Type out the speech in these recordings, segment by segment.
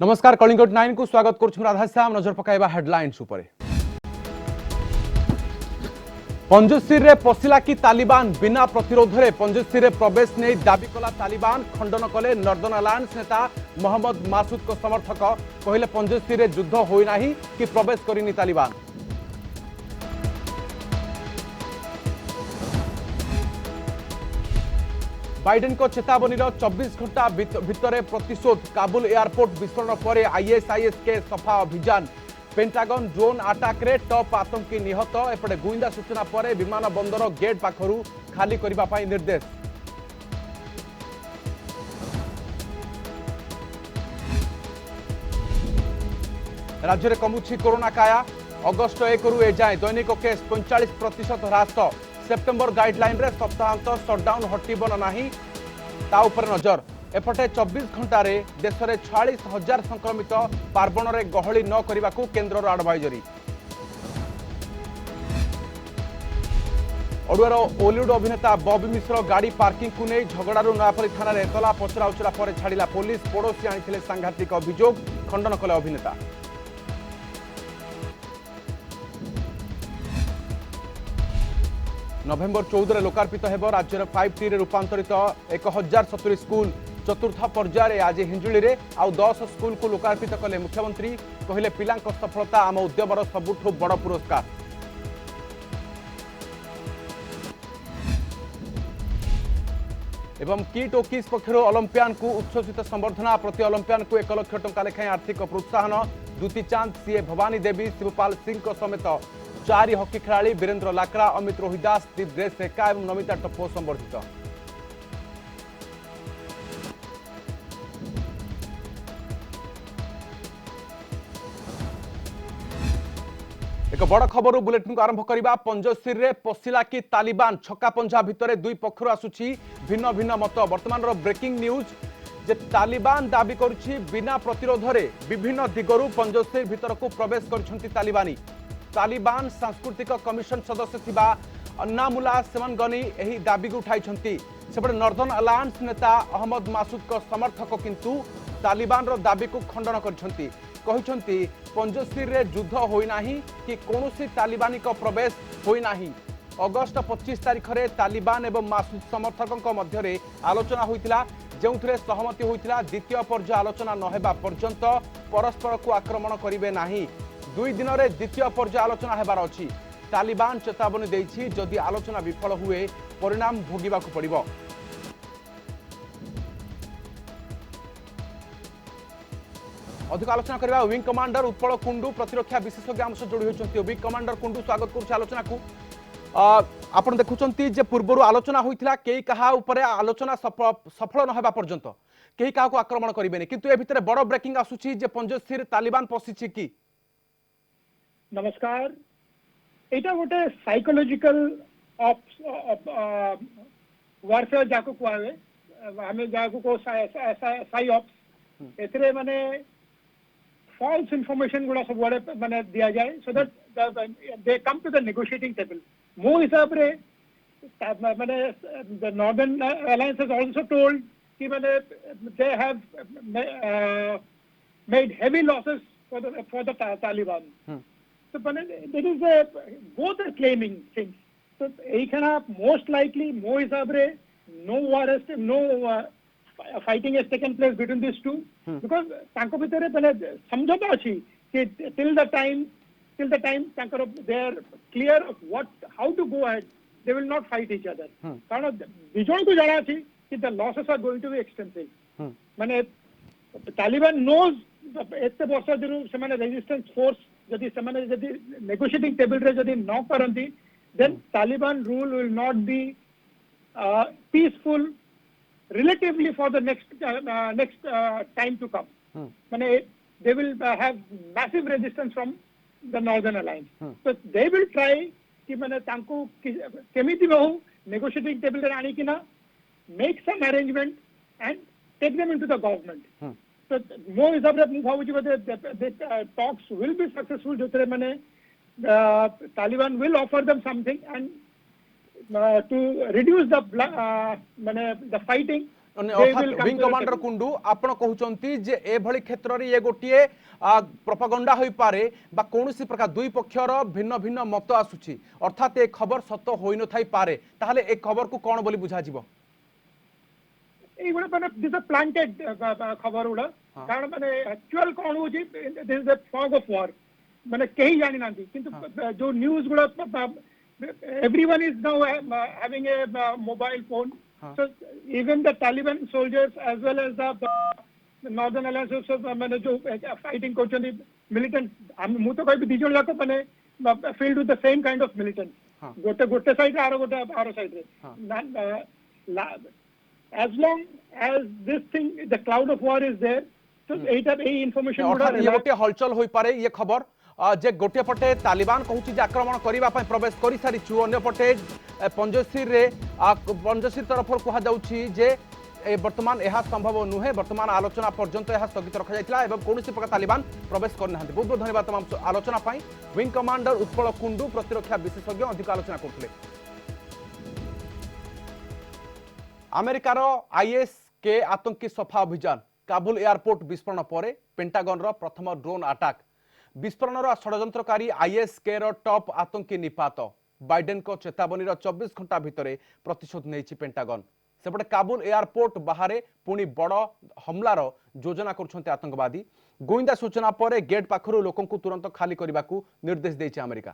नमस्कार कलिंग 9 को स्वागत करुछु राधाश्याम। नजर पकाइबा हेडलाइंस उपरे। पंजुश्री रे पशिला कि तालिबान बिना प्रतिरोध रे पंजुश्री रे प्रवेश नहीं दाबी कला तालिबान। खंडन कले नॉर्दर्न अलायंस नेता मोहम्मद मासूद को समर्थक कहले पंजुश्री रे युद्ध होई नाही कि प्रवेश करिनी तालिबान। बाइडेन को चेतावनी 24 घंटा भितर प्रतिशोध। काबुल एयरपोर्ट विस्फोरण पर आईएसआईएस के सफा अभियान। पेंटागन ड्रोन अटैक रे टॉप आतंकी निहत। एपटे गुइंदा सूचना पर विमान बंदर गेट पाखरु खाली करबा पाई निर्देश। राज्य में कमुछि कोरोना काया। अगस्ट 1 रु ए जाए दैनिक केस 45% ह्रास। सेप्टेम्बर गाइडलाइन रे सप्ताहांत शटडाउन हटिबन नाही ता उपर नजर। एपटे 24 घंटा रे देश में 46,000 संक्रमित। पार्वण रे गहली न करने को केन्द्र एडवाइजरी। ओडुआर ओलिउड अभिनेता बॉबी मिश्र गाड़ी पार्किंग को नहीं झगड़ारू नयापल्ली थाना रे एतला पचरा उचरा पर छाड़िला पुलिस। पड़ोशी आनी सांघातिक अभियोग खंडन कले अभिनेता। नवेम्बर 14 लोकार्पित हेब राज्यर 5T रे रूपांतरित 1070 स्कूल। चतुर्थ पर्यायर आज हिंजुली रे आउ 10 स्कूल को लोकार्पित कले मुख्यमंत्री। कहले पिलांक सफलता आम उद्यमर सबुठु बड़ पुरस्कार। एवं किट और किस पक्षर ओलंपियान को उच्छ्वसित संबर्धना। प्रति ओलंपियान को 1 लाख टंका लेखाएं आर्थिक प्रोत्साहन। दूती चांद सीए भवानी देवी शिवपाल सिंह समेत 4 हॉकी खिलाड़ी वीरेंद्र लाकड़ा अमित रोहिदास दीपग्रेस रेखा और नमिता टप्पो संबर्धित। एक बड़ खबर बुलेटिन को आरंभ करबा। पंजशीर रे पशिला कि तालिबान छक्का पंजा भितर दुई पक्षर आसुची भिन्न भिन्न मत। वर्तमान ब्रेकिंग न्यूज जे तालिबान दाबी करुछि बिना प्रतिरोध रे विभिन्न दिगरु पंजशीर भितर को प्रवेश करछंती तालिबानी। तालिबान सांस्कृतिक कमिशन सदस्य थिबा अन्नामुल्ला सेमन गनी एही दाबी को उठाइछंती। सेपटे नॉर्दर्न अलायंस नेता अहमद मासूद को समर्थक किंतु तालिबान रो दाबी को खंडन करछंती। कहिछंती पंजशीर रे युद्ध होई नाही कि कोनोसी तालिबानी को प्रवेश होई नाही। अगस्त 25 तारिख रे तालिबान एवं मासूद समर्थकों मध्य रे आलोचना होइतिला जेउथरे सहमति होइतिला द्वितीय पर्याय आलोचना न हेबा पर्यंत परस्पर को आक्रमण करिवे नाही। 2 दिन रे द्वितीय पर्याय आलोचना हेबार अछि। तालिबान चेतावनी देछि जदि आलोचना विफल हुए परिणाम भोगिबा को पड़िबो। अधिक आलोचना करबा विंग कमांडर उत्पल कुंडू प्रतिरक्षा विशेषज्ञ आम जोड़ी होइछंती। विंग कमांडर कुंडू स्वागत करूछ आलोचना को। आपण देखुचंती जे पूर्वरु आलोचना होइतिला केही कहा ऊपर आलोचना सफल न हेबा पर्यंत केही कहा को आक्रमण करिबेनी किंतु ए भितरे बड़ ब्रेकिंग आसुची जे पंजशीर तालिबान पसिछि की। नमस्कार। एटा गोटे साइकोलॉजिकल वारफेयर जाको कुआवे हमें जाको को साई ऑप्स एथरे माने फॉल्स इंफॉर्मेशन गुड़ा सब बड़े माने दिया जाए so that they come to the negotiating table. मो हिसाब रे माने the northern alliance has also told कि माने they have made heavy losses for the Taliban. So, that is both are claiming things. So, most likely, more isabre, no war has no fighting has taken place between these two because tanko bhitere samjhota achi till the time they are clear of how to go ahead. They will not fight each other. Karana dijon ko jana achi कि the losses are going to be extensive. माने Taliban knows एते वर्ष जरु सेमाने resistance force जदि सेमाने जदि negotiating table रे जदि न करंती then Taliban rule will not be peaceful relatively for the next time to come. माने they will have massive resistance from the Northern Alliance. So they will try कि माने तांको केमिति बहु negotiating table रे आनी कि ना make some arrangement and take them into the government. So more is the talks will be successful. Taliban will offer them something and to reduce the fighting they will come wing to the commander table. Kundu आपण कहउचंती जे ए भली क्षेत्र रे ये गोटिए propaganda होई पारे बा कोनोसी प्रकार दुई पक्षर भिन्न भिन्न मत आसुची अर्थात ए खबर सत होई न थाई पारे ताहले ए खबर को कोन बोली बुझा जीवो এইগুলো মানে দিস আ প্ল্যান্টেড খবর গুলো কারণ মানে অ্যাকচুয়াল কোন হচ্ছে this is the fog of war মানে কেই জানি না কিন্তু যে নিউজ গুলো everyone is now having a mobile phone so even the Taliban soldiers as well as the northern alliance of মানে जो fighting করছেন militant আমি মু তো কইবি দুজন যাক মানে filled with the same kind of militant গোটে সাইড রে আরো সাইড রে as long as this thing the cloud of war is there so এইটা এই ইনফরমেশন অর্থাৎ ये गोटे हलचल होई पारे ये खबर जे गोटे पटे तालिबान कहूँ जे आक्रमण करने प्रवेश कर सारी अन्य पटे पंजशीर तरफ कहुच्छी जे वर्तमान यह संभव नुहे वर्तमान आलोचना पर्यंत यह स्थगित रखा जाइथिला एवं कौन प्रकार तालिबान प्रवेश करना बहुत बहुत धन्यवाद तमाम आलोचना विंग कमांडर उत्पल कुंडू प्रतिरक्षा विशेषज्ञ अधिक आलोचना करते अमेरिकार आईएस के आतंकी सफा अभियान काबुल एयरपोर्ट विस्फोरण पर पेंटागन प्रथम ड्रोन अटैक विस्फोरण षड्यंत्रकारी आईएस के टॉप आतंकी निपात बाइडेन को चेतावनी 24 घंटा भितर प्रतिशोध नहीं पेंटागन सेपटे काबुल एयरपोर्ट बाहर पुणी बड़ हमलार योजना कर आतंकवादी गोइंदा सूचना पर गेट पाखर लोक तुरंत खाली करने को निर्देश देछि अमेरिका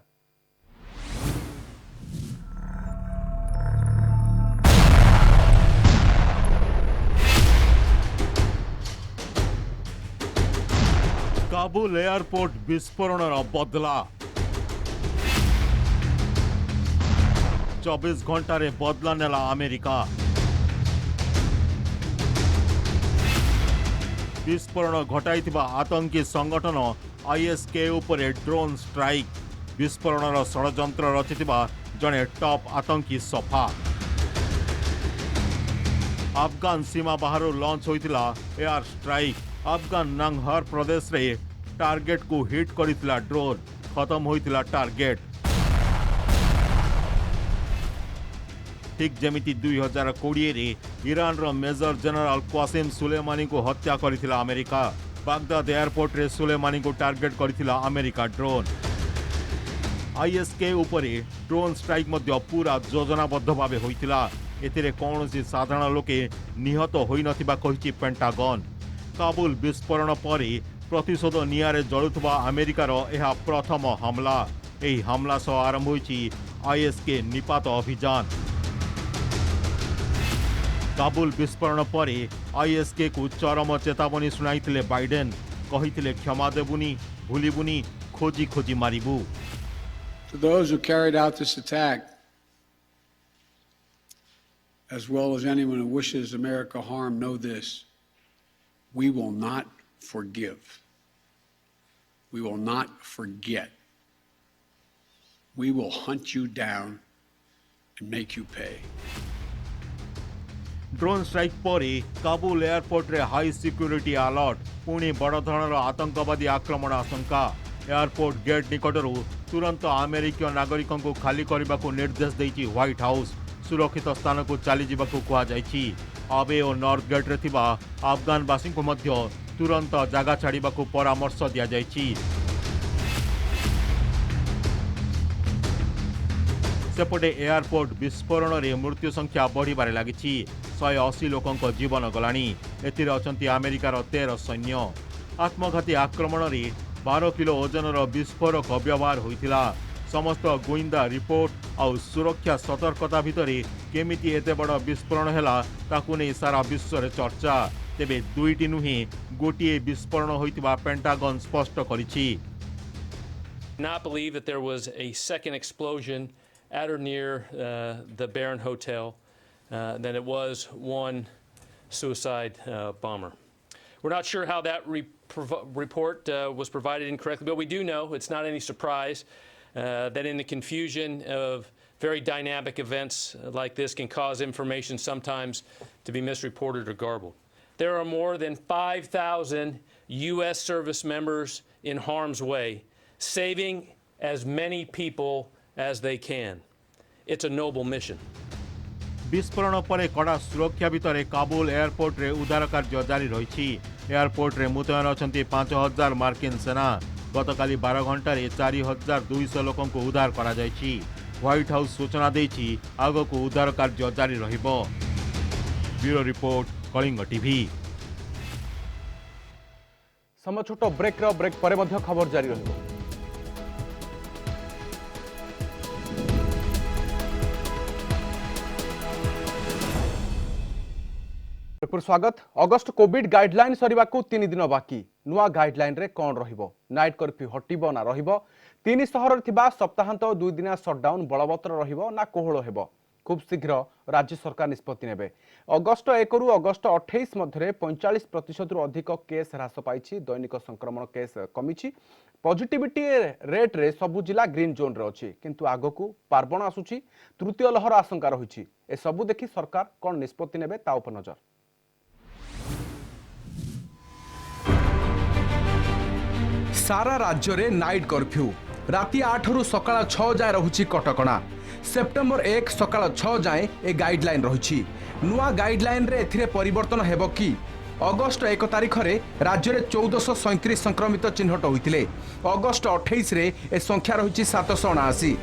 काबुल एयरपोर्ट विस्फोरण बदला 24 घंटा रे बदला नेला अमेरिका विस्फोरण घटाइथिबा आतंकी संगठन आईएसके उपरे ड्रोन स्ट्राइक विस्फोरण षड्यंत्र रचिथिबा जणे टॉप आतंकी सफा अफगान सीमा बाहर लॉन्च होइतिला एयर स्ट्राइक अफगान नंगहर प्रदेश रे टार्गेट को हिट करितिला ड्रोन खत्म होइतिला टार्गेट ठीक जमिति 2020 रे ईरान रो मेजर जनरल क्वासिम सुलेमानी को हत्या करितिला अमेरिका बागदाद एयरपोर्ट रे सुलेमानी को टार्गेट करितिला अमेरिका ड्रोन आईएसके उपरे ड्रोन स्ट्राइक मध्य पूरा योजनाबद्ध भावे होइतिला एथिरे कौनसी साधारण लोके निहत होई नथिबा कहिछि पेंटागन काबुल विस्फोरण पर प्रतिशोध निआरे जलुवा अमेरिकार यह प्रथम हमला यही हमला सह आरंभ होइछि आईएसके निपात अभियान काबुल विस्फोरण पर आईएसके को चरम चेतावनी सुनाइथिले बाइडेन कहिथिले क्षमा देबुनी भूलिबुनी खोजी खोजी मारिबु To those who carried out this attack, as well as anyone who wishes America harm, know this: we will not forgive. We will not forget. We will hunt you down and make you pay. Drone strike पर Kabul airport रे high security alert पुणी बड़ धरणर आतंकवादी आक्रमण आशंका airport gate निकटरू तुरंत अमेरिकीय नागरिकों को खाली करने को निर्देश देइछि व्हाइट हाउस सुरक्षित स्थान को चली जावाकू कुहाଯାଇଛି अबे और नॉर्थ गेट रे थिबा अफगानवासी को मध्य तुरंत जगह छाड़िबाकू परामर्श दिया जाइछि सेपटे एयरपोर्ट विस्फोरण रे मृत्यु संख्या बढ़िबारे लागिछि 180 लोकंक जीवन गलानी एथिरे अछंती अमेरिकार 13 सैन्य आत्मघाती आक्रमण रे 12 किलो ओजनर विस्फोरक व्यवहार होइतिला समस्त गोइंदा रिपोर्ट और सुरक्षा सतर्कता भितरे केमिति एते बड़ विस्फोरण हैला ताकू नै सारा विश्व रे चर्चा तेबे दुईटी नुहे गोटिए विस्फोरण होइतिबा पेंटागन स्पष्ट करिछि Not believe that there was a second explosion at or near the Barron Hotel than it was one suicide bomber. We're not sure how that report was provided incorrectly, but we do know it's not any surprise that in the confusion of very dynamic events like this can cause information sometimes to be misreported or garbled. There are more than 5,000 U.S. service members in harm's way, saving as many people as they can. It's a noble mission. विस्फोरण पर कड़ा सुरक्षा भितर Kabul airport रे उद्धार कार्य जारी रही। Airport रे मुतयन अछंती 5000 मार्किन सेना। गतकाली 12 घंटे 4200 लोकों को उद्धार करा जायछि। व्हाइट हाउस सूचना देछि आगको उद्धार कार्य जारी रहिबो। Bureau report Kalinga TV. समय छोट ब्रेक पर मध्य खबर जारी रहिबो। स्वागत। अगस्ट कोविड गाइडलाइन सरीबा को 3 दिन बाकी। नुआ गाइडलाइन रे कौन रहिबो? नाइट कर्फ्यू हटिबो ना रहिबो? 3 सहर थिबा सप्ताहांत 2 दिना शटडाउन बलवतर रहिबो ना कोहळ हेबो? खूब शीघ्र राज्य सरकार निष्पत्ति नेबे। अगस्ट 1 रु अगस्ट 28 मध्य 45% रु अधिक केस ह्रास पाइछि। दैनिक संक्रमण केस कमिछि। पॉजिटिविटी रेट रे सबु जिला ग्रीन जोन रे अछि, किंतु आगकू पार्बण आसुछि। तृतीय लहर आशंका रहिछि। ए सबु देखि सरकार कोन निष्पत्ति नेबे ता उपर नजर। सारा राज्य रे नाइट कर्फ्यू। राति 8 रु सकाळ 6 जाए रहुछि कटकणा। सेप्टेम्बर 1 सकाळ 6 जाए ए गाइडलाइन रहुछि। नुआ गाइडलाइन रे एथिरे परिवर्तन हेबो कि? अगस्ट 1 तारिख रे राज्य रे 1437 संक्रमित चिन्हट होइतिले। अगस्ट 28 रे ए संख्या रहुछि 779।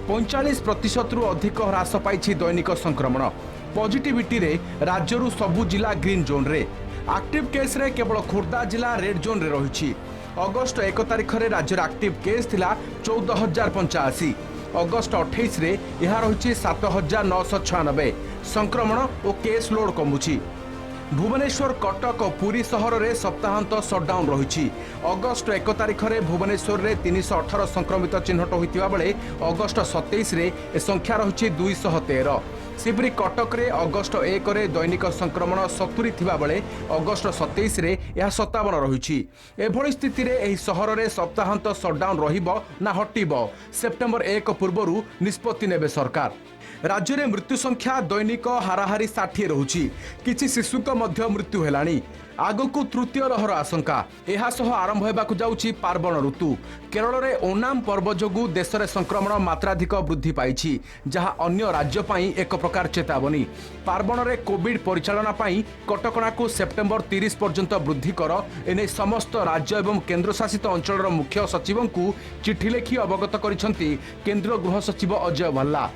45% रु अधिक ह्रास पाइछि दैनिक संक्रमण। पॉजिटिविटी रे राज्य रु सबु जिला ग्रीन जोन रे। एक्टिव केस रे केवल खोर्धा जिला रेड जोन रे रहिछि। अगस्ट 1 तारिख रे राज्य रे एक्टिव केस थिला 14085। अगस्ट 28 रे यह रही 7996। संक्रमण और केस लोड कमुची। भुवनेश्वर कटक और पुरी सहर रे सप्ताहांत शटडाउन रही। अगस्ट 1 तारिख रे भुवनेश्वर रे 318 संक्रमित चिन्हट होइतिबा बेले अगस्ट 27 रे ए संख्या रही 213। सेपरी कटक रे अगस्ट 1 रे दैनिक संक्रमण 70 थिबा बेले अगस्ट 27 रे यह 57 रही। एभली स्थिति रे एही सहर रे सप्ताहांत शटडाउन रहिबो ना हटिबो? सेप्टेम्बर 1 पूर्वरु निष्पत्ति नेबे सरकार। राज्य में मृत्यु संख्या दैनिक हाराहारी 60 रहुछि। किछि शिशुक मध्य मृत्यु हेलाणी। आगकू तृतीय लहर आशंका। एहा सह आरंभ हेबाकू जाउछि पार्बण ऋतु। केरल रे ओनाम पर्व जोगु देश रे संक्रमण मात्राधिक वृद्धि पाइछि, जहा अन्य राज्य पई एक प्रकार चेतावनी। पार्बण रे कोविड परिचालना पई कटकणा को सेप्टेम्बर 30 पर्यंत वृद्धि कर एने समस्त राज्य एवं केंद्र शासित अंचल मुख्य सचिवों को चिठी लिखि अवगत करिसंती केंद्र गृह सचिव अजय भल्ला।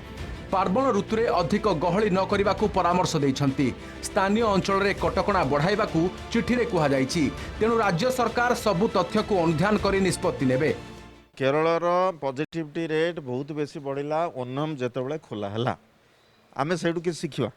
पार्बण ऋतु रे अधिक गहली न करने को परामर्श देइछंती। स्थानीय अंचल रे कटकणा बढ़ाइबा को चिठी रे कुहा जाइछि। तेणु राज्य सरकार सबु तथ्य को अनुध्यान करी निष्पत्ति नेबे। केरलर पॉजिटिविटी रेट बहुत बेसी बढ़िला। ओनम जेतबेले खोला हला आमे सेडु के सिखिबा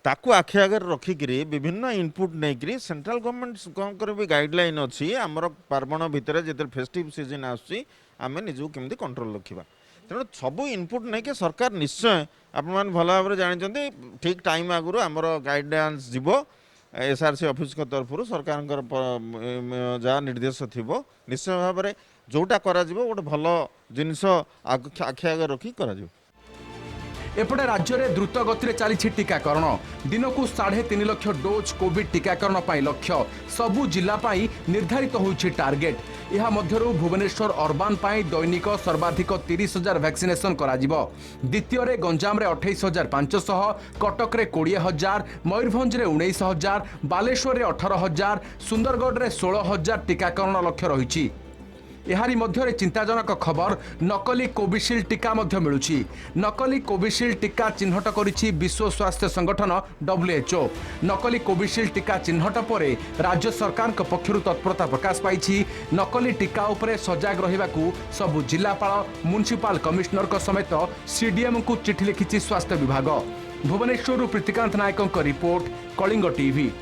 ताकू आखि आगे रखिकी विभिन्न इनपुट नहीं सेंट्रल गवर्नमेंट कौन कर भी गाइडलाइन अच्छी आमर पार्बण भितर जो फेस्टिव सीजन आसुची आमे निजू केमती कंट्रोल रखिबा। तेणु सबू इनपुट नहीं कि सरकार निश्चय आपण भल भाव जानते ठीक टाइम आगु आमर गाइडेंस जीव एसआरसी ऑफिस तरफ सरकार जहाँ निर्देश थी निश्चय भाव में जोटा करा गोटे भल जिनस आखि आगे रखी करा। एपटे राज्य में द्रुत गति चली टीकाकरण। दिन को 3.5 लाख डोज कोविड टीकाकरण पर लक्ष्य। सबु जिला निर्धारित होइछि टार्गेट। यह मध्यरु भुवनेश्वर अर्बान पाई दैनिक सर्वाधिक 30,000 वैक्सीनेशन कराजिबो। द्वितीय रे गंजाम रे 28,500, कटक रे 20,000, मयूरभंज रे 19,000, बालेश्वर रे 18,000, सुंदरगढ़ रे 16,000 टीकाकरण लक्ष्य रहिछि। एहारी मध्य चिंताजनक खबर नकली कोविशील्ड टीका मध्य मिलुछि। नकली कोविशील्ड टीका चिन्हट करिछि विश्व स्वास्थ्य संगठन WHO। नकली कोविशील्ड टीका चिन्हट पर राज्य सरकार पक्षरु तत्परता प्रकाश पाइछि। नकली टीका उपरे सजाग रहिबाकू सबु जिलापाल म्युनिसिपल कमिश्नर समेत CDM को चिठी लिखिछि स्वास्थ्य विभाग। भुवनेश्वर प्रीतिकांत नायक रिपोर्ट, कलिंग टीवी।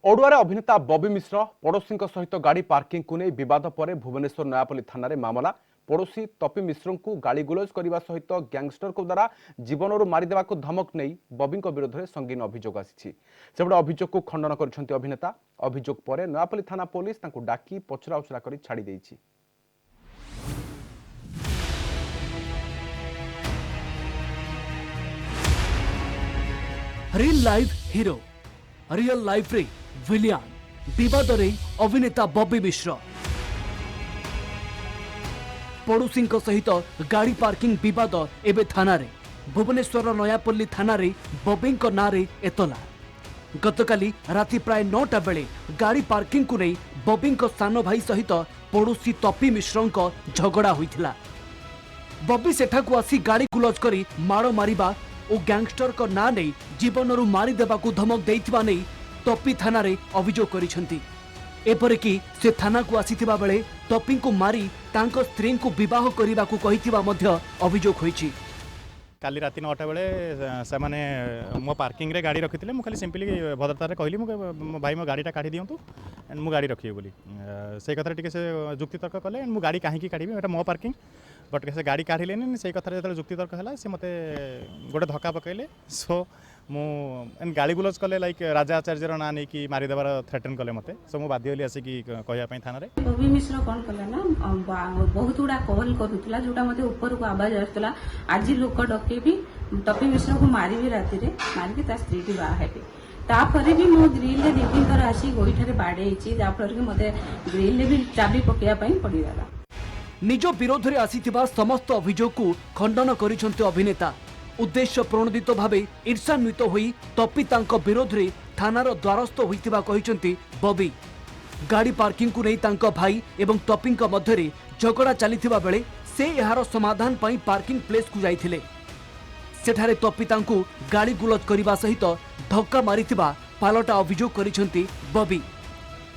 ओडुआर अभिनेता बॉबी मिश्र पड़ोशी सहित गाड़ी पार्किंग को नहीं विवाद पर भुवनेश्वर नयापल्ली थाना रे मामला। पड़ोशी तपी मिश्र को गाड़ी गुलज करने सहित गैंगस्टर को द्वारा जीवन मारिदेवा को धमक नहीं बॉबी विरोध में संगीन अभियोग आसी। सेपटे अभियोग को खंडन कर अभिनेता। अभियोग पर नयापल्ली थाना पुलिस डाकी पचराउचरा कर छाड़ी देइछि। Real life hero, real life रे विलियन विवाद रे अभिनेता बॉबी मिश्र। पड़ोशी सहित गाड़ी पार्किंग विवाद एवं थाना रे भुवनेश्वर नयापल्ली थाना रे बबी नारे एतला गतकाली राति प्राय 9टा बेले गाड़ी पार्किंग को नहीं बबी सान भाई सहित पड़ोशी तपी मिश्र झगड़ा होइथिला। बबी सेठाकू आसी गाड़ी कुलज करी माड़ मारिबा और गैंगस्टर को ना नहीं जीवनरू मारी देबाकू धमक देइथिबा नहीं तपी थाना रे अभियोग करिसेंती। एपरिकी से थाना को आसीथिबा बेले तपी को मारी तांको स्त्री को विवाह करिबाकू कहिथिबा मध्य अभियोग होइछि। काली राति 9टा बेले से माने मो पार्किंग रे गाड़ी रखिथिले मु खाली सिंपली भद्रतारे कहली मु भाई मो गाड़ीटा काढी दियंतु एंड मु गाड़ी रखिए बोली से कथा टिके से जुक्ति तर्क कले एंड मु गाड़ी काहे की काढिबे एटा मो पार्किंग बट से गाड़ी काढिलेनी से कथा जेतले जुक्ति तर्क हला से मते गोटे धक्का पकैले सो मु एंड गाड़ी गुलज कले लाइक राजा आचार्यर ना नहीं कि मारी देबार थ्रेटन कले मते सो मु बाध्य होली आसी कि कहया पई थाना रे। बबी मिश्र कोन कला ना बहुत गुड़ा कॉल करूला जोटा मते ऊपर को आवाज आस्तला आज लोक डके भी तपी मिश्र को मारी भी राति रे मारी के ता स्त्री की बाहा हेबे तापरे भी मो ग्रिल रे देखिन तर आसी गोइठारे बाडेछि जाफर के मते ग्रिल रे भी चाबी पकेया पई पड़ी गला। निज विरोध रे आसीथिबा समस्त अभियोग को खंडन करिसंते अभिनेता उद्देश्य प्रणोदित भावे ईर्षान्वित होई तपी तांको विरोध रे थानार द्वारस्थ होइतिबा कहिसंती बबी। गाड़ी पार्किंग को नहीं तांको भाई एवं तपींक मध्य रे झगड़ा चलिथिबा बेले से एहार समाधान पई पार्किंग प्लेस को जाइथिले। सेठारे तपी तांको गाड़ी गुलज करिबा सहित धक्का मारिथिबा पालटा अभियोग करिसंती बबी।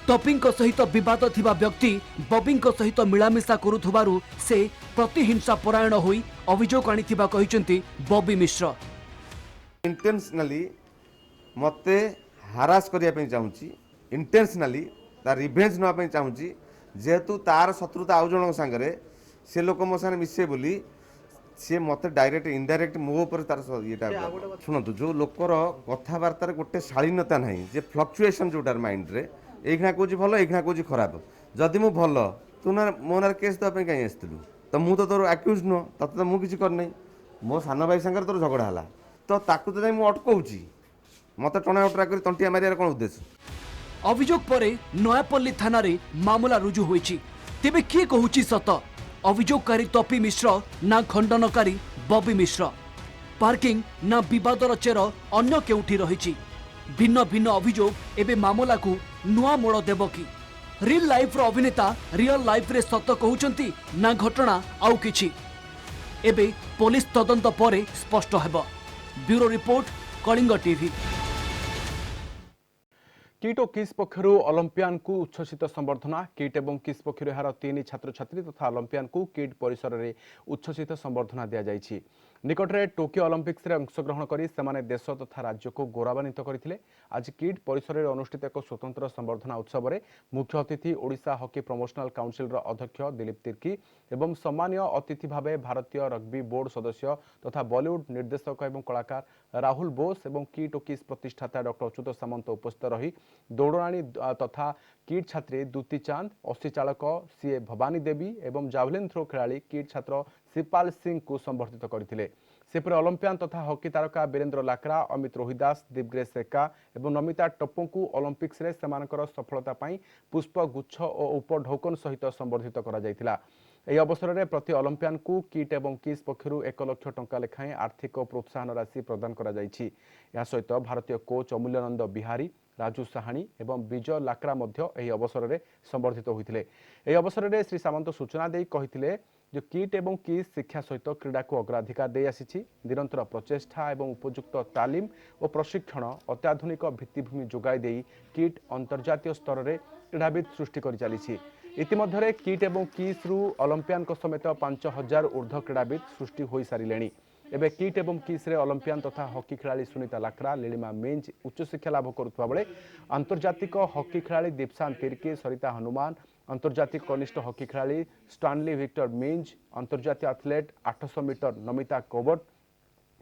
तपींक सहित विवाद थिबा व्यक्ति बबींक सहित मिलामिशा करुथुबारु से प्रतिहिंसा परायण होई अभियोग आनिथिबा कहिसंती बबी मिश्र। इंटेंशनली मते हारास करिया पे चाहूची इंटेंशनली तार रिवेंज नवा पे चाहूची जेहेतु तार शत्रुता आउ जण संगे से लोक मो साने मिसे बोली सी मत डायरेक्ट इनडायरेक्ट मो ऊपर तार येटा शुणु जो लोकर कथबार्तार गोटे शालीनता ना जे फ्लक्चुएसन जोटार माइंड रे एखना कौच भल एखना कौच खराब जदि मु भल तू ना मो ना केस देवाई कहीं आसलु तो मु तो तोर आक्यूज नुह तते तो मुझे करना मो सान भाई सागर तोर झगड़ा है तो ताकू तो जाई अटकाऊँगी मत टणा उटरा कर तंटिया मारियार कौन उद्देश्य। अभियोग परे नयापल्ली थाना रे मामला रुजु होइछि। तेबे किए कहूछि सत अभियोगकारी तपी मिश्र ना खंडनकारी बबी मिश्र पार्किंग ना विवादर चेर अन्य केउठी रहिछि। भिन्न भिन्न अभियोग एबे मामला को नुआ मोड़ देव कि रियल लाइफ रो अभिनेता रियल लाइफ रे सत कहउचंती ना घटना आउ किछि एबे पुलिस तदंत परे स्पष्ट हेबो। Bureau report Kalinga TV. किट और किस पक्षर ओलंपियान को उच्छ्वसित संबर्धना किट एवं किस पक्षर यार 3 छात्र छात्री तथा ओलंपियान को किट परिसर में उच्छ्वसित संबर्धना दि जाइछि। निकटरे टोकियो ओलंपिक्स रे अंशग्रहण करी सेमाने देश तथा राज्य को गौरवान्वित करथिले। आज किट परिसर में अनुष्ठित एक स्वतंत्र संबर्धना उत्सव में मुख्य अतिथि ओडिशा हॉकी प्रमोशनल काउंसिल अध्यक्ष दिलीप तिर्की एवं सम्मानीय अतिथि भावे भारतीय रग्बी बोर्ड सदस्य तथा बॉलीवुड निर्देशक एवं कलाकार राहुल बोस एवं किट और किस प्रतिष्ठाता डॉक्टर अच्युत सामंत उपस्थित रही दौड़ाणी तथा किट छात्री दूती चांद अशी चालक सीए भवानी देवी एवं जावलिन थ्रो खेलाड़ी किट छात्र शिवपाल सिंह को संबर्धित करथिले। सेपरे ओलंपियान तथा हॉकी तारका वीरेंद्र लाकरा अमित रोहिदास दीपग्रेस रेखा एवं नमिता टप्पू को ओलंपिक्स रे सेमानकर सफलता पाई पुष्प गुच्छ और उपढौकन सहित संबर्धित करा जायतिला। ଏହି ଅବସରରେ ପ୍ରତି ଅଲମ୍ପିଆନକୁ କିଟ୍ ଏବଂ କିସ୍ ପକ୍ଷରୁ 1 ଲକ୍ଷ ଟଙ୍କା ଲେଖାଏଁ ଆର୍ଥିକ ପ୍ରୋତ୍ସାହନ ରାଶି ପ୍ରଦାନ କରାଯାଇଛି। ଏହା ସହିତ ଭାରତୀୟ କୋଚ୍ ଅମୂଲ୍ୟାନନ୍ଦ ବିହାରୀ ରାଜୁ ସାହାଣୀ ଏବଂ ବିଜୟ ଲାକ୍ରା ମଧ୍ୟ ଏହି ଅବସରରେ ସମ୍ବର୍ଦ୍ଧିତ ହୋଇଥିଲେ। ଏହି ଅବସରରେ ଶ୍ରୀ ସାମନ୍ତ ସୂଚନା ଦେଇ କହିଥିଲେ ଯେ କିଟ୍ ଏବଂ କିସ୍ ଶିକ୍ଷା ସହିତ କ୍ରୀଡ଼ାକୁ ଅଗ୍ରାଧିକାର ଦେଇ ଆସିଛି। ନିରନ୍ତର ପ୍ରଚେଷ୍ଟା ଏବଂ ଉପଯୁକ୍ତ ତାଲିମ ଓ ପ୍ରଶିକ୍ଷଣ ଅତ୍ୟାଧୁନିକ ଭିତ୍ତିଭୂମି ଯୋଗାଇ ଦେଇ କିଟ୍ ଅନ୍ତର୍ଜାତୀୟ ସ୍ତରରେ କ୍ରୀଡ଼ାବିତ୍ ସୃଷ୍ଟି କରି ଚାଲିଛି। इतिमध्य किट एवं किस रु ओलंपियान समेत 5000 ऊर्ध्व क्रीड़ाविद सृष्टि हो सारे। एवं किट एवं किस रे ओलंपियान तथा हॉकी खिलाड़ी सुनीता लाक्रा लीलिमा मिंज उच्च शिक्षा लाभ करुवा बेले आंतर्जातिक हॉकी खिलाड़ी दीपशांत तिर्की सरिता हनुमान आंतर्जातिक कनिष्ठ हॉकी खिलाड़ी स्टानली विक्टर मिंज अंतर्जातीय एथलेट 800 मीटर नमिता कोबट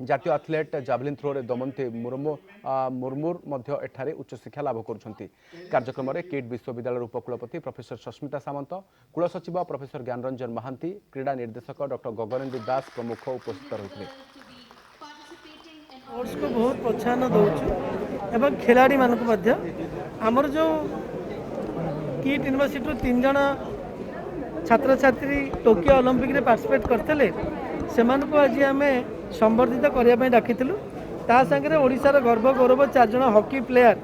जातीय एथलेट जावलिन थ्रो रे दमंती मुर्मुर मध्य एठारे उच्च शिक्षा लाभ करुछंती। कार्यक्रम में किट विश्वविद्यालय उपकुलपति प्रोफेसर सस्मिता सामंत कुल सचिव प्रोफेसर ज्ञानरंजन महांती क्रीड़ा निर्देशक डॉक्टर गगनेंद्र दास प्रमुख उपस्थित रही। स्पोर्ट्स को बहुत प्रोत्साहन दौचु एवं खिलाड़ी मानक आमर जो किट यूनिवर्सिटी 3 जन छात्र छात्री टोकियो ओलंपिक रे पार्टिसिपेट करते से आज आम संबर्धित करने डाकी ता सागर ओडिशार गर्व गौरव 4 जन hockey player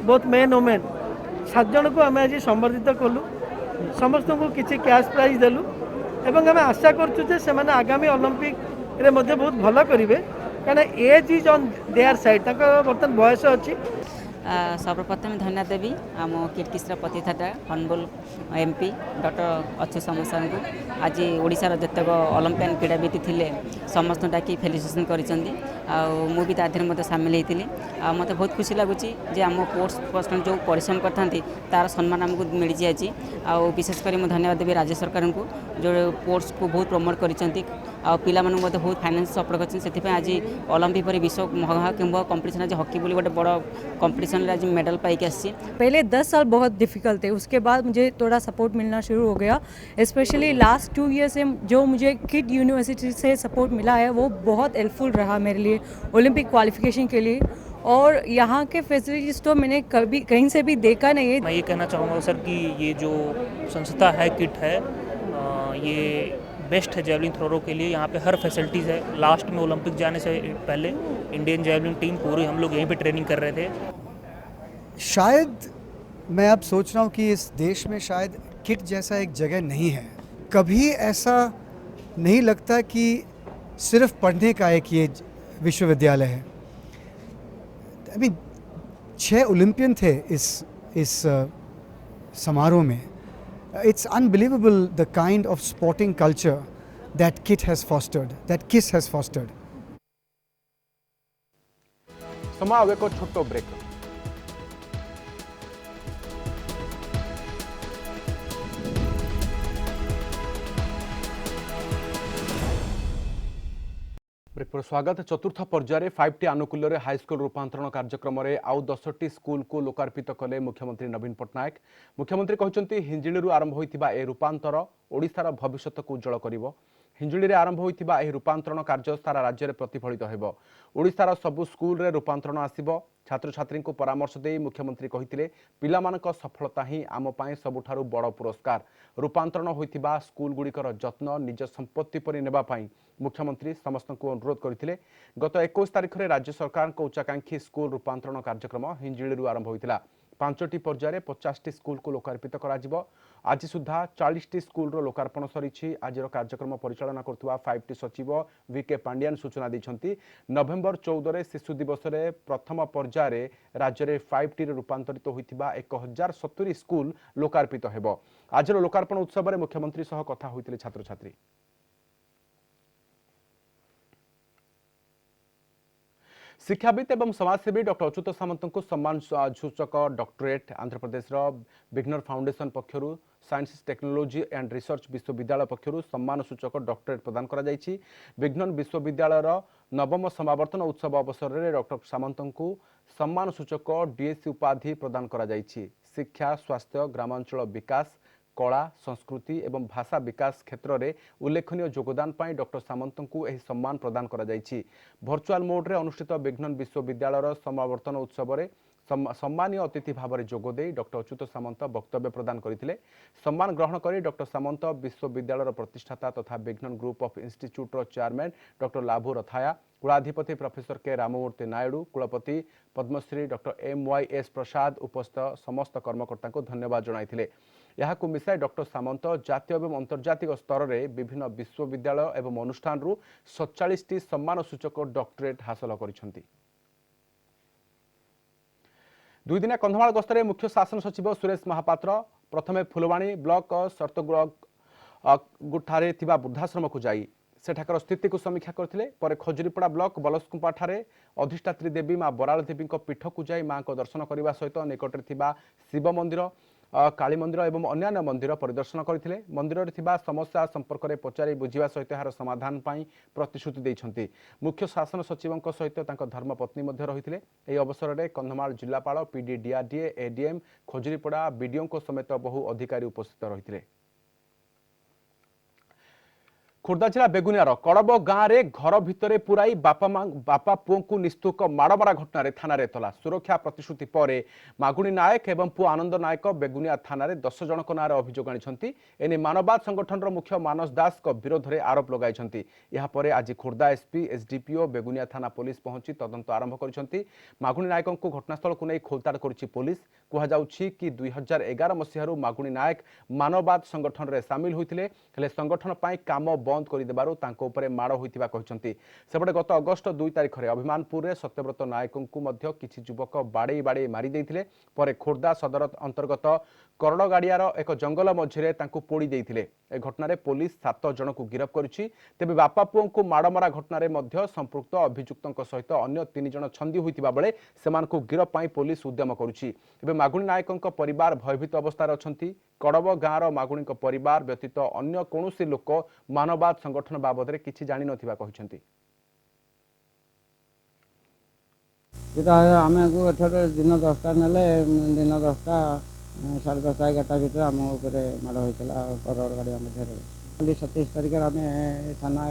both men women 7 जन को आम आज संबर्धित कलु समस्त को किसी कैश प्राइज देलु एवं आम आशा करूँ से आगामी ओलंपिक रे बहुत भल करेंगे कारण age is on their side बर्तमान बयस अच्छी सर्वप्रथम धन्यवाद देवी आम किर्किस्र प्रतिष्ठाता honourable MP doctor Achyuta Samanta को आज ओडिशार जतक ओलंपियन क्रीड़ाविद थे समस्त डाकी फेलिसिटेसन कर भी तादेह सामिल होती मत बहुत खुशी लगुच आम स्पोर्ट्स पर्सन जो परिश्रम करते तार सम्मान आमको मिल जाए विशेषकर मुझे धन्यवाद देवी राज्य सरकार को जो स्पोर्ट्स को बहुत प्रमोट कर पिला बहुत फाइनेंस सपोर्ट कर आज ओलंपिक पर विश्व महाकुंभ कंपिटिशन आज हॉकी बोली गोटे बड़ कंपिटिशन आज मेडल पाई आसी। पहले 10 साल बहुत डिफ़िकल्ट थे, उसके बाद मुझे थोड़ा सपोर्ट मिलना शुरू हो गया। स्पेशली लास्ट 2 ईयर से जो मुझे किड यूनिवर्सिटी से सपोर्ट मिला है वो बहुत हेल्पफुल रहा मेरे लिए ओलंपिक क्वालिफिकेशन के लिए। और यहाँ के फैसिलिटीज़ तो मैंने कभी कहीं से भी देखा नहीं है। मैं ये कहना चाहूँगा सर कि ये जो संस्था है किट है ये बेस्ट है जेवलिन थ्रोरों के लिए। यहाँ पे हर फैसिलिटीज़ है। लास्ट में ओलंपिक जाने से पहले इंडियन जेवलिन टीम पूरी हम लोग यहीं पे ट्रेनिंग कर रहे थे। शायद मैं अब सोच रहा हूँ कि इस देश में शायद किट जैसा एक जगह नहीं है। कभी ऐसा नहीं लगता कि सिर्फ पढ़ने का एक ये विश्वविद्यालय है। आई मीन 6 ओलंपियन थे इस समारोह में। It's unbelievable the kind of sporting culture that KIT has fostered, that KISS has fostered. समय एक छोटो ब्रेक। स्वागत। चतुर्थ पर्यायर 5टी आनुकूल्य हाईस्कल रूपांतरण कार्यक्रम में आउ 10टी स्कूल को लोकार्पित कले मुख्यमंत्री नवीन पट्टनायक। मुख्यमंत्री कहते हिंजिली आरंभ होता यह रूपांतर ओडिशार भविष्य को उज्जवल कर। हिंजिली आरंभ होता यह रूपांतरण कार्य सारा राज्य में प्रतिफलित हो। ओडिशार सबु स्कूल रे रूपांतरण आसिबो। छात्र छात्री को परामर्श दे मुख्यमंत्री कहते पिलामानक सफलता ही आम पाई सबुठारु बड़ पुरस्कार। रूपांतरण होइतिबा स्कूल गुड़िकर जत्न निज संपत्ति पर नेबा पाई मुख्यमंत्री समस्त को अनुरोध करते। गत 21 तारिख में राज्य सरकार उच्चाकांक्षी स्कूल रूपांतरण कार्यक्रम हिंजिली आरंभ होता। 5टी पर्यायर 50टी स्कूल को लोकार्पित कर आज सुधा 40टी स्कूल लोकार्पण सरी। आज कार्यक्रम परिचालना करथुवा 5टी सचिव वीके पांडियान सूचना दी। नवेम्बर 14 शिशु दिवस रे प्रथम पर्यायर राज्य में 5टी रूपांतरित होता 1070 स्कूल लोकार्पित हेब। आज लोकार्पण उत्सव में मुख्यमंत्री सह कथा होइतिले छात्र छात्री। शिक्षाविद एवं समाजसेवी डॉक्टर अच्युत सामंत को सम्मान सूचक डॉक्टरेट आंध्र प्रदेश विघ्नर फाउंडेशन पक्षर साइंस टेक्नोलॉजी एंड रिसर्च विश्वविद्यालय पक्षर सम्मान सूचक डॉक्टरेट प्रदान करा जायछि। विघ्नर विश्वविद्यालय नवम समावर्तन उत्सव अवसर में डॉक्टर सामंत को सम्मान सूचक डीएससी उपाधि प्रदान करा जायछि। शिक्षा स्वास्थ्य ग्रामांचल विकास कला संस्कृति एवं भाषा विकास क्षेत्र में उल्लेखनीय योगदान पाई डॉक्टर सामंत को यह सम्मान प्रदान करा जायछि। वर्चुअल मोड रे अनुष्ठित विघ्नर विश्वविद्यालय समावर्तन उत्सव में सम्मानीय अतिथि भाव में जोगदे डॉक्टर अच्युत सामंत वक्तव्य प्रदान करथिले। सम्मान ग्रहण कर डॉक्टर सामंत विश्वविद्यालय प्रतिष्ठाता तथा विघ्नर group of institute chairman doctor Lavu Rathaiah कुलाधिपति प्रोफेसर के राममूर्ति नायडू कुलपति पद्मश्री डॉक्टर MYS प्रसाद उपस्थित समस्त कर्मकर्ता को धन्यवाद जणाइथिले। यहाकु मिसाई डॉक्टर सामंत जातीय एवं अंतर्जातिक स्तर में विभिन्न विश्वविद्यालय एवं अनुष्ठान 47टी सम्मान सूचक डॉक्टरेट हासिल करिसेंति। 2 दिनिया कंधमाल गस्त में मुख्य शासन सचिव सुरेश महापात्र प्रथमे फुलवाणी ब्लॉक सर्तगुठारे थिबा वृद्धाश्रम को जाई सेठाकर स्थिति को समीक्षा करते। खजुरीपड़ा ब्लॉक बलसकुंपा ठारे अधिष्ठात्री देवी मां बराल देवी पीठ को जाई मां को दर्शन करने सहित निकटरे थिबा शिव मंदिर काली मंदिर एवं अन्य मंदिर परिदर्शन करते। मंदिर में समस्या संपर्क में पचारि बुझा सहित यार समाधान पाई प्रतिश्रुति देइछन्ति। मुख्य शासन सचिव सहित धर्मपत्नी रही। यह अवसर में कंधमाल जिलापाल PD DRDA ADM खजुरीपड़ा BDO समेत बहु अधिकारी उपस्थित रही। खोर्धा जिला बेगुनियार कड़ब गाँव में घर भितर पुराई बापा पुओं को निस्तुक माड़मारा घटना थाना तला सुरक्षा प्रतिश्रुति पर मागुणी नायक एवं पुओ आनंद नायक बेगुनिया थाना 10 जन नाँ अभियोग आनी एने मानववाद संगठन मुख्य मानस दास विरोध में आरोप लगाई यापर आज खोर्धा एसपी एसडीपीओ बेगुनिया थाना पुलिस पहुंची तदंत आरंभ कर मागुणी नायक को घटनास्थल को नहीं खोलताड़ कर पुलिस कहुच्छी कि 2011 मसीह मागुणी नायक मानववाद संगठन में सामिल होते संगठन पर काम बंद कर माड़ होता कहते सेपटे गत अगस्ट 2 तारिख में अभिमानपुर में सत्यव्रत नायक को किसी युवक बाड़े बाड़े मारिदे खोर्धा सदर अंतर्गत करड़गाड़ियार एक जंगल मझे पोड़ी देते घटना पुलिस 7 जन को गिरफ्त करुच्ची तेज बापा पुओं को माड़मरा घटना संपृक्त अभियुक्तों सहित अन्य 3 जन छंदी होता बेले से गिरफ्त पर पुलिस उद्यम करुच्ची मागुणी नायक परिवार भयभीत अवस्था अच्छा कड़ब गाँवर मागुणी परिवार व्यतीत अन्य कौन लोक मानववाद संगठन बाबद किसी जानी नथिबा कहछंती आम को दिन 10टा ना दिन 10टा 10:30 11टा भर आम माड़ होता करड़ गाड़िया मध्य 27 तारिख आम थाना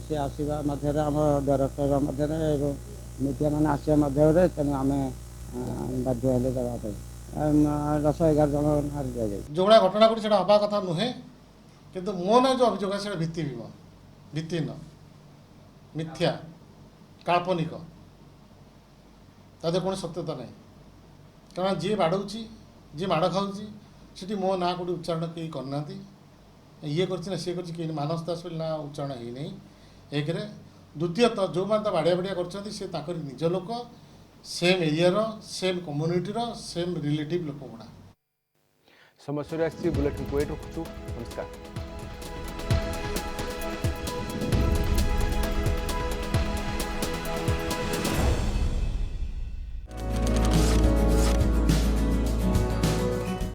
सी आसवा मध्य आम डायरेक्टर मध्य मीडिया मैंने आसा मध्य तेणु आम बाध्य हेले देवाई 10-11 जन ना दि जाए जो घटना घटी हवा कथा नुहे किंतु मो ना जो अभियोग है भित्तिहीन मिथ्या काल्पनिक तादे कौन सत्यता नहीं कारण जी बाड़ौची जी माड़ खाऊँगी सीटी मो ना कौटी उच्चारण कहीं करना ये कर सी कर मानस दास ना उच्चारण है नहीं एक द्वितीयतः जो मैंने बाड़िया बाड़िया कर निज लोक same area same community same relative लोक गुड़ा समस्या बुलेटिन को नमस्कार।